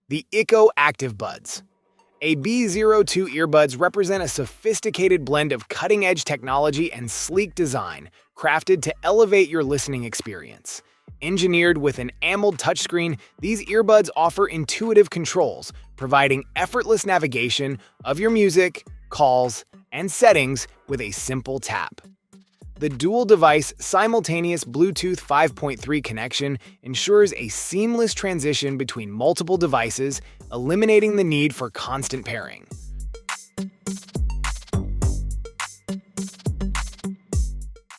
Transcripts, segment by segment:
The Eco Active Buds. amzn.to earbuds represent a sophisticated blend of cutting-edge technology and sleek design, crafted to elevate your listening experience. Engineered with an AMOLED touchscreen, these earbuds offer intuitive controls, providing effortless navigation of your music, calls, and settings with a simple tap. The dual-device simultaneous Bluetooth 5.3 connection ensures a seamless transition between multiple devices, eliminating the need for constant pairing.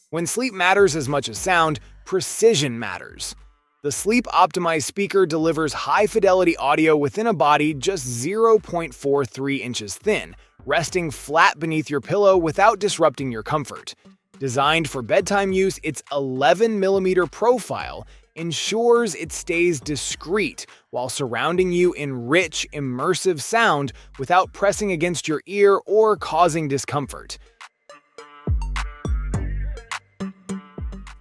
When sleep matters as much as sound, precision matters. The sleep-optimized speaker delivers high-fidelity audio within a body just 0.43 inches thin, resting flat beneath your pillow without disrupting your comfort. Designed for bedtime use, its 11mm profile ensures it stays discreet while surrounding you in rich, immersive sound without pressing against your ear or causing discomfort.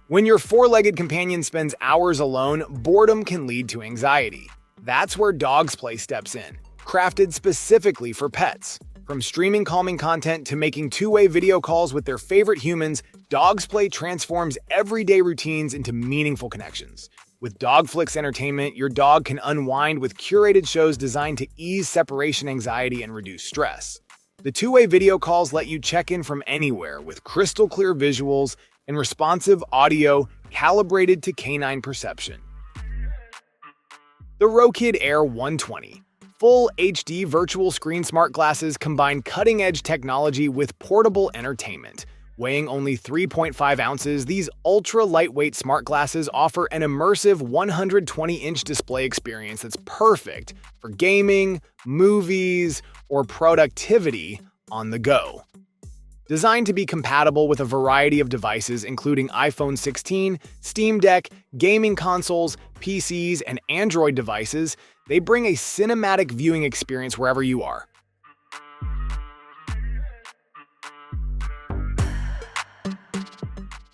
When your four-legged companion spends hours alone, boredom can lead to anxiety. That's where Dog's Play steps in, crafted specifically for pets. From streaming calming content to making two-way video calls with their favorite humans, Dog's Play transforms everyday routines into meaningful connections. With Dogflix Entertainment, your dog can unwind with curated shows designed to ease separation anxiety and reduce stress. The two-way video calls let you check in from anywhere with crystal-clear visuals and responsive audio calibrated to canine perception. The Rokid Air 120. Full HD virtual screen smart glasses combine cutting-edge technology with portable entertainment. Weighing only 3.5 ounces, these ultra-lightweight smart glasses offer an immersive 120-inch display experience that's perfect for gaming, movies, or productivity on the go. Designed to be compatible with a variety of devices including iPhone 16, Steam Deck, gaming consoles, PCs, and Android devices, they bring a cinematic viewing experience wherever you are.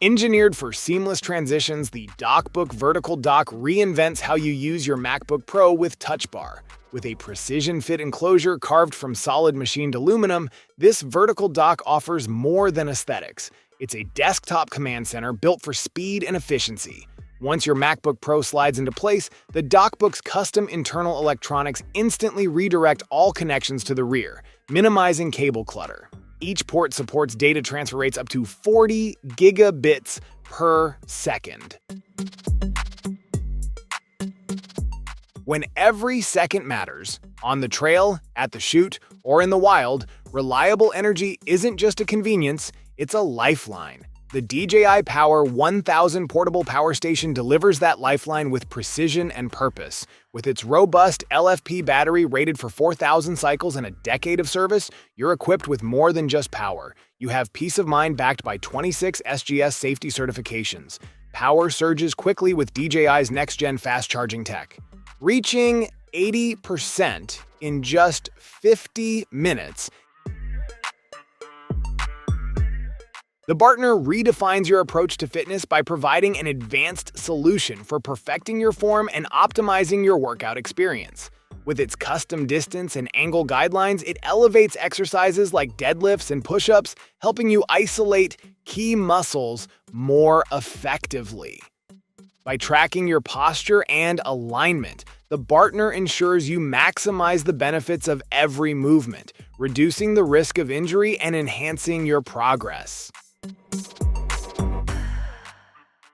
Engineered for seamless transitions, the DockBook Vertical Dock reinvents how you use your MacBook Pro with Touch Bar. With a precision-fit enclosure carved from solid machined aluminum, this vertical dock offers more than aesthetics. It's a desktop command center built for speed and efficiency. Once your MacBook Pro slides into place, the DockBook's custom internal electronics instantly redirect all connections to the rear, minimizing cable clutter. Each port supports data transfer rates up to 40 gigabits per second. When every second matters, on the trail, at the chute, or in the wild, reliable energy isn't just a convenience, it's a lifeline. The DJI Power 1000 portable power station delivers that lifeline with precision and purpose. With its robust LFP battery rated for 4,000 cycles and a decade of service, you're equipped with more than just power. You have peace of mind backed by 26 SGS safety certifications. Power surges quickly with DJI's next-gen fast-charging tech. Reaching 80% in just 50 minutes, the Bartner redefines your approach to fitness by providing an advanced solution for perfecting your form and optimizing your workout experience. With its custom distance and angle guidelines, it elevates exercises like deadlifts and push-ups, helping you isolate key muscles more effectively. By tracking your posture and alignment, the Bartner ensures you maximize the benefits of every movement, reducing the risk of injury and enhancing your progress.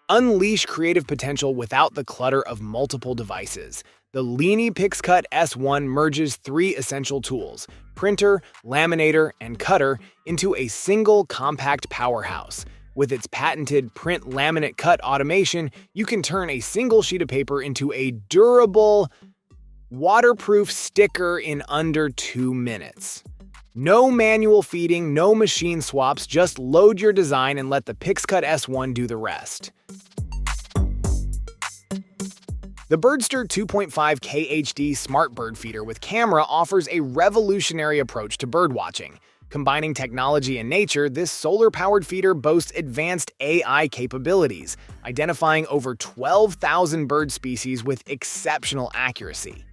Unleash creative potential without the clutter of multiple devices. The Leany PixCut S1 merges three essential tools: printer, laminator, and cutter into a single compact powerhouse. With its patented print laminate cut automation, you can turn a single sheet of paper into a durable, waterproof sticker in under 2 minutes. No manual feeding, no machine swaps, just load your design and let the PixCut S1 do the rest. The Birdster 2.5K HD Smart Bird Feeder with camera offers a revolutionary approach to birdwatching. Combining technology and nature, this solar-powered feeder boasts advanced AI capabilities, identifying over 12,000 bird species with exceptional accuracy.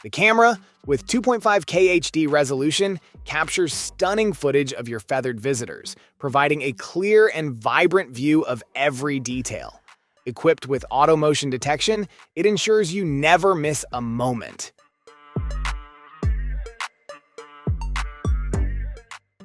The camera, with 2.5K HD resolution, captures stunning footage of your feathered visitors, providing a clear and vibrant view of every detail. Equipped with auto motion detection, it ensures you never miss a moment.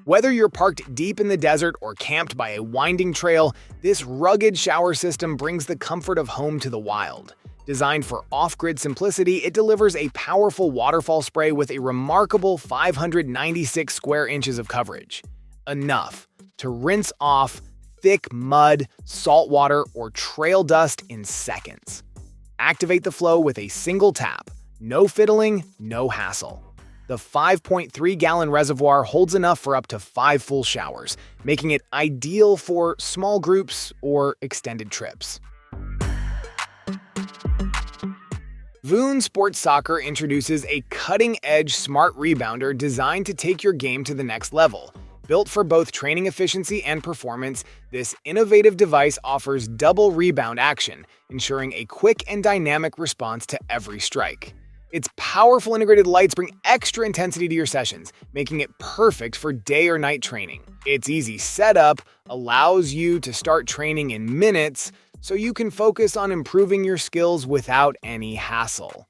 Whether you're parked deep in the desert or camped by a winding trail, this rugged shower system brings the comfort of home to the wild. Designed for off-grid simplicity, it delivers a powerful waterfall spray with a remarkable 596 square inches of coverage. Enough to rinse off thick mud, salt water, or trail dust in seconds. Activate the flow with a single tap. No fiddling, no hassle. The 5.3-gallon reservoir holds enough for up to 5 full showers, making it ideal for small groups or extended trips. Voon Sports Soccer introduces a cutting-edge smart rebounder designed to take your game to the next level. Built for both training efficiency and performance, this innovative device offers double rebound action, ensuring a quick and dynamic response to every strike. Its powerful integrated lights bring extra intensity to your sessions, making it perfect for day or night training. Its easy setup allows you to start training in minutes, so you can focus on improving your skills without any hassle.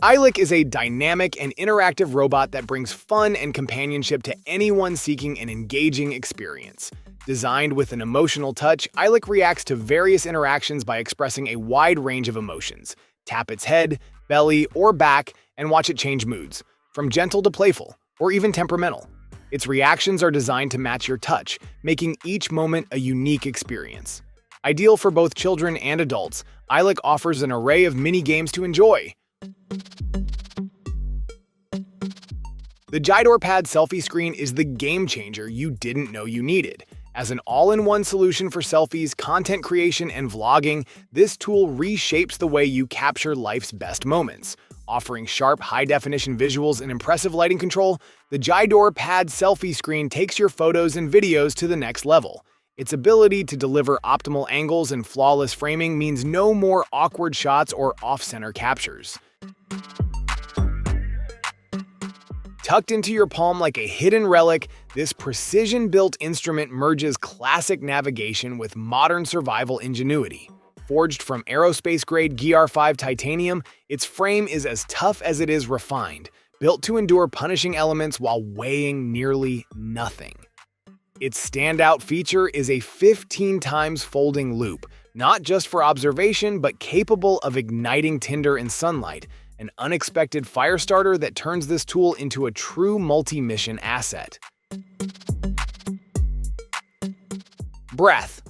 iLick is a dynamic and interactive robot that brings fun and companionship to anyone seeking an engaging experience. Designed with an emotional touch, iLick reacts to various interactions by expressing a wide range of emotions. Tap its head, belly, or back and watch it change moods, from gentle to playful, or even temperamental. Its reactions are designed to match your touch, making each moment a unique experience. Ideal for both children and adults, iLick offers an array of mini games to enjoy. The Jidor Pad selfie screen is the game changer you didn't know you needed. As an all-in-one solution for selfies, content creation, and vlogging, this tool reshapes the way you capture life's best moments. Offering sharp, high-definition visuals and impressive lighting control, the Jidor Pad selfie screen takes your photos and videos to the next level. Its ability to deliver optimal angles and flawless framing means no more awkward shots or off-center captures. Tucked into your palm like a hidden relic, this precision-built instrument merges classic navigation with modern survival ingenuity. Forged from aerospace-grade GR5 titanium, its frame is as tough as it is refined, built to endure punishing elements while weighing nearly nothing. Its standout feature is a 15 times folding loop, not just for observation but capable of igniting tinder in sunlight, an unexpected fire starter that turns this tool into a true multi-mission asset. Breath.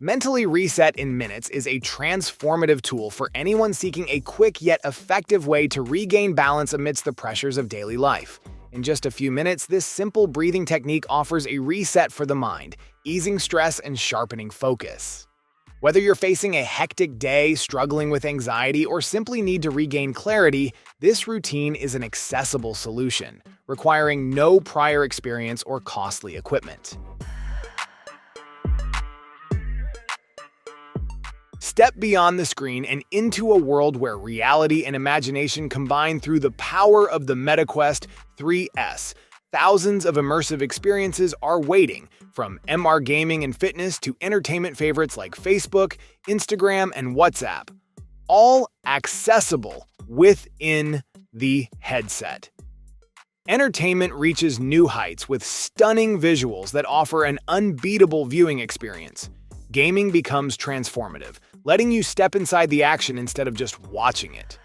Mentally Reset in Minutes is a transformative tool for anyone seeking a quick yet effective way to regain balance amidst the pressures of daily life. In just a few minutes, this simple breathing technique offers a reset for the mind, easing stress and sharpening focus. Whether you're facing a hectic day, struggling with anxiety, or simply need to regain clarity, this routine is an accessible solution, requiring no prior experience or costly equipment. Step beyond the screen and into a world where reality and imagination combine through the power of the MetaQuest 3S. Thousands of immersive experiences are waiting, from MR gaming and fitness to entertainment favorites like Facebook, Instagram, and WhatsApp. All accessible within the headset. Entertainment reaches new heights with stunning visuals that offer an unbeatable viewing experience. Gaming becomes transformative, letting you step inside the action instead of just watching it.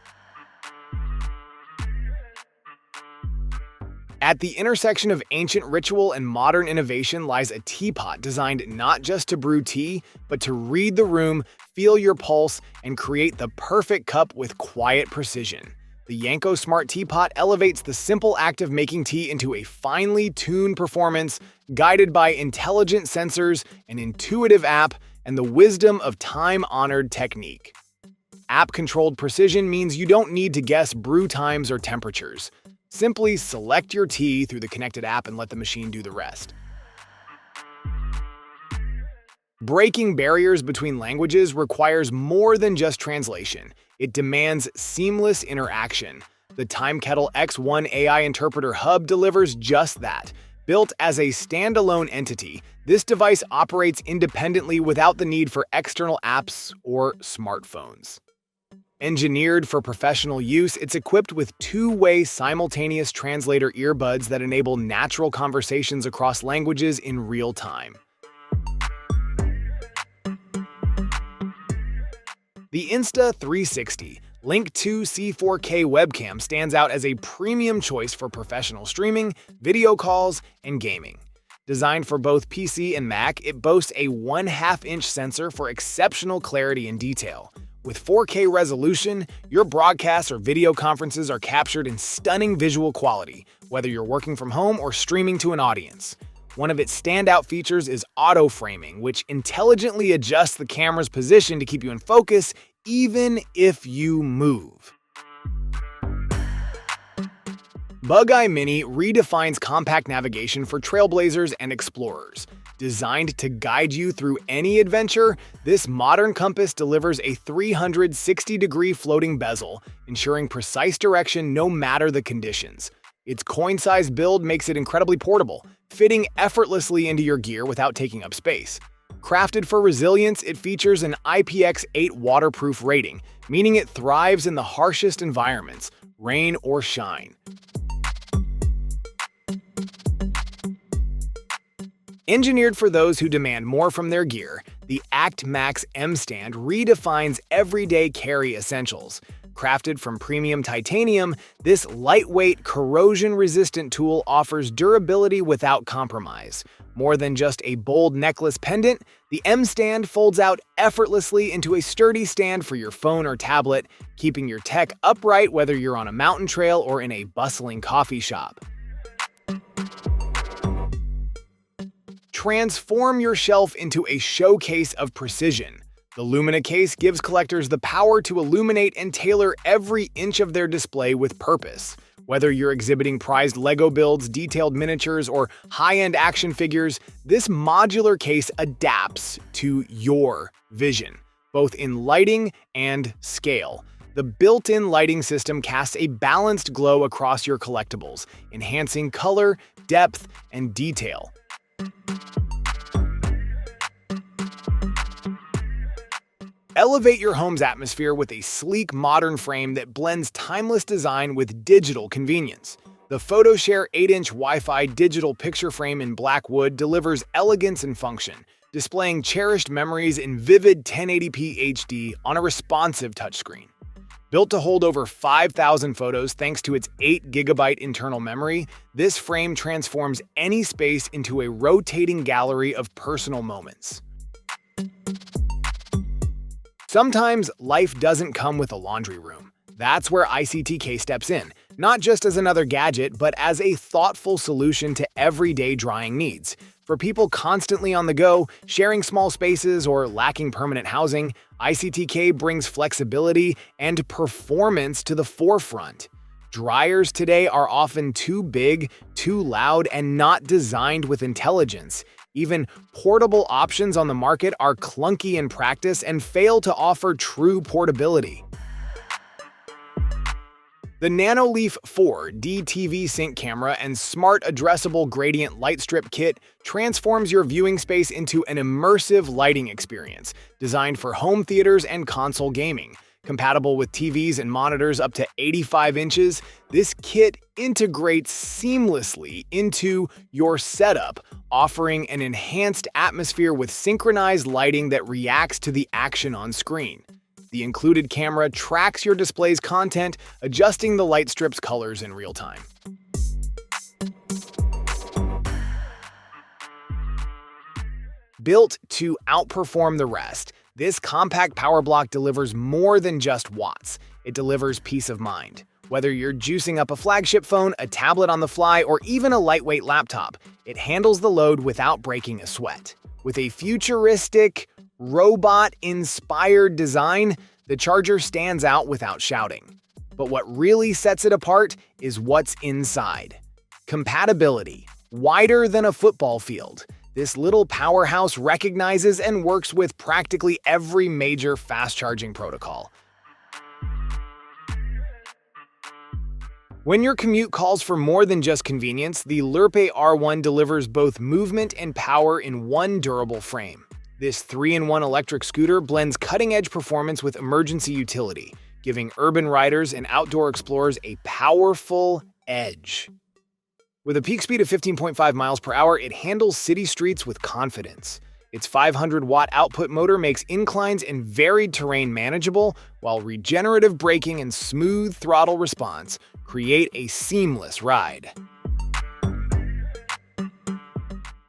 At the intersection of ancient ritual and modern innovation lies a teapot designed not just to brew tea, but to read the room, feel your pulse, and create the perfect cup with quiet precision. The Yanko Smart Teapot elevates the simple act of making tea into a finely tuned performance, guided by intelligent sensors, an intuitive app, and the wisdom of time-honored technique. App-controlled precision means you don't need to guess brew times or temperatures. Simply select your tea through the connected app and let the machine do the rest. Breaking barriers between languages requires more than just translation. It demands seamless interaction. The TimeKettle X1 AI Interpreter Hub delivers just that. Built as a standalone entity, this device operates independently without the need for external apps or smartphones. Engineered for professional use, it's equipped with two-way simultaneous translator earbuds that enable natural conversations across languages in real time. The Insta360 Link-to C4K webcam stands out as a premium choice for professional streaming, video calls, and gaming. Designed for both PC and Mac, it boasts a 1/2-inch sensor for exceptional clarity and detail. With 4K resolution, your broadcasts or video conferences are captured in stunning visual quality, whether you're working from home or streaming to an audience. One of its standout features is auto-framing, which intelligently adjusts the camera's position to keep you in focus even if you move. Bug-Eye Mini redefines compact navigation for trailblazers and explorers. Designed to guide you through any adventure, this modern compass delivers a 360-degree floating bezel, ensuring precise direction no matter the conditions. Its coin-sized build makes it incredibly portable, fitting effortlessly into your gear without taking up space. Crafted for resilience, it features an IPX8 waterproof rating, meaning it thrives in the harshest environments, rain or shine. Engineered for those who demand more from their gear, the Act Max M Stand redefines everyday carry essentials. Crafted from premium titanium, this lightweight, corrosion-resistant tool offers durability without compromise. More than just a bold necklace pendant, the M Stand folds out effortlessly into a sturdy stand for your phone or tablet, keeping your tech upright whether you're on a mountain trail or in a bustling coffee shop. Transform your shelf into a showcase of precision. The Lumina case gives collectors the power to illuminate and tailor every inch of their display with purpose. Whether you're exhibiting prized Lego builds, detailed miniatures, or high-end action figures, this modular case adapts to your vision, both in lighting and scale. The built-in lighting system casts a balanced glow across your collectibles, enhancing color, depth, and detail. Elevate your home's atmosphere with a sleek, modern frame that blends timeless design with digital convenience. The PhotoShare 8-inch Wi-Fi digital picture frame in black wood delivers elegance and function, displaying cherished memories in vivid 1080p HD on a responsive touchscreen. Built to hold over 5,000 photos thanks to its 8GB internal memory, this frame transforms any space into a rotating gallery of personal moments. Sometimes life doesn't come with a laundry room. That's where ICTK steps in, not just as another gadget, but as a thoughtful solution to everyday drying needs. For people constantly on the go, sharing small spaces, or lacking permanent housing, ICTK brings flexibility and performance to the forefront. Dryers today are often too big, too loud, and not designed with intelligence. Even portable options on the market are clunky in practice and fail to offer true portability. The NanoLeaf 4 DTV Sync camera and smart addressable gradient light strip kit transforms your viewing space into an immersive lighting experience, designed for home theaters and console gaming. Compatible with TVs and monitors up to 85 inches, this kit integrates seamlessly into your setup, offering an enhanced atmosphere with synchronized lighting that reacts to the action on screen. The included camera tracks your display's content, adjusting the light strip's colors in real time. Built to outperform the rest, this compact power block delivers more than just watts. It delivers peace of mind. Whether you're juicing up a flagship phone, a tablet on the fly, or even a lightweight laptop, it handles the load without breaking a sweat. With a futuristic, robot-inspired design, the charger stands out without shouting. But what really sets it apart is what's inside. Compatibility. Wider than a football field. This little powerhouse recognizes and works with practically every major fast-charging protocol. When your commute calls for more than just convenience, the Lurpe R1 delivers both movement and power in one durable frame. This 3-in-1 electric scooter blends cutting-edge performance with emergency utility, giving urban riders and outdoor explorers a powerful edge. With a peak speed of 15.5 miles per hour, it handles city streets with confidence. Its 500-watt output motor makes inclines and varied terrain manageable, while regenerative braking and smooth throttle response create a seamless ride.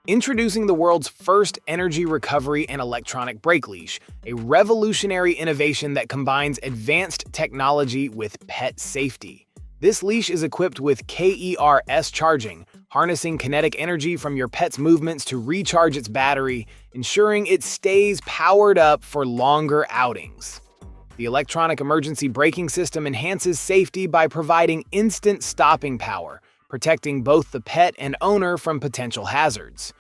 Introducing the world's first energy recovery and electronic brake leash, a revolutionary innovation that combines advanced technology with pet safety. This leash is equipped with KERS charging, harnessing kinetic energy from your pet's movements to recharge its battery, ensuring it stays powered up for longer outings. The electronic emergency braking system enhances safety by providing instant stopping power, protecting both the pet and owner from potential hazards.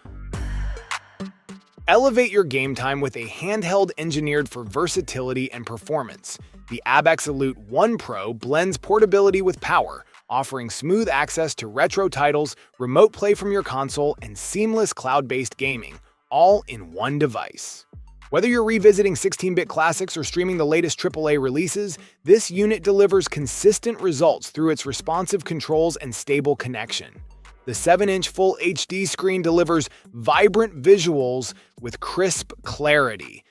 Elevate your game time with a handheld engineered for versatility and performance. The Absolute One Pro blends portability with power, offering smooth access to retro titles, remote play from your console, and seamless cloud-based gaming, all in one device. Whether you're revisiting 16-bit classics or streaming the latest AAA releases, this unit delivers consistent results through its responsive controls and stable connection. The 7-inch Full HD screen delivers vibrant visuals with crisp clarity.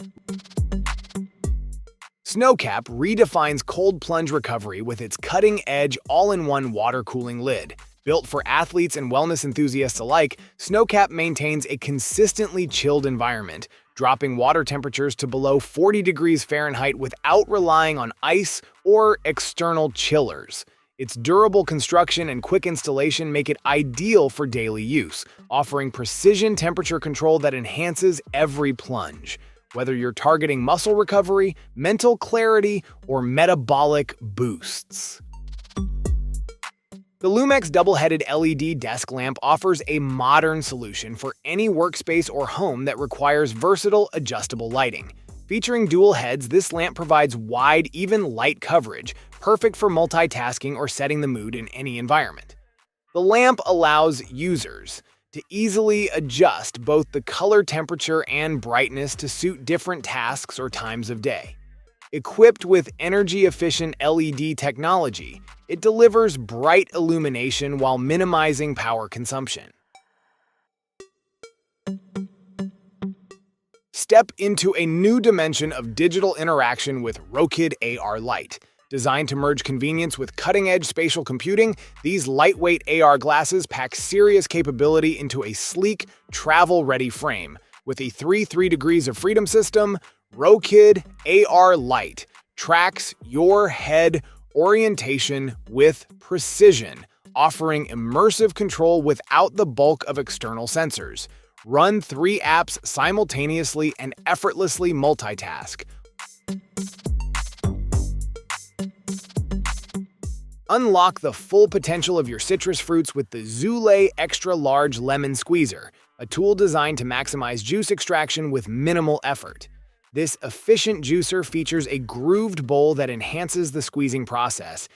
Snowcap redefines cold plunge recovery with its cutting-edge all-in-one water cooling lid. Built for athletes and wellness enthusiasts alike, Snowcap maintains a consistently chilled environment, dropping water temperatures to below 40 degrees Fahrenheit without relying on ice or external chillers. Its durable construction and quick installation make it ideal for daily use, offering precision temperature control that enhances every plunge. Whether you're targeting muscle recovery, mental clarity, or metabolic boosts. The Lumex double-headed LED desk lamp offers a modern solution for any workspace or home that requires versatile, adjustable lighting. Featuring dual heads, this lamp provides wide, even light coverage, perfect for multitasking or setting the mood in any environment. The lamp allows users to easily adjust both the color temperature and brightness to suit different tasks or times of day. Equipped with energy-efficient LED technology, it delivers bright illumination while minimizing power consumption. Step into a new dimension of digital interaction with Rokid AR Lite. Designed to merge convenience with cutting-edge spatial computing, these lightweight AR glasses pack serious capability into a sleek, travel-ready frame. With a 3 degrees of freedom system, Rokid AR Lite tracks your head orientation with precision, offering immersive control without the bulk of external sensors. Run 3 apps simultaneously and effortlessly multitask. Unlock the full potential of your citrus fruits with the Zule Extra Large Lemon Squeezer, a tool designed to maximize juice extraction with minimal effort. This efficient juicer features a grooved bowl that enhances the squeezing process,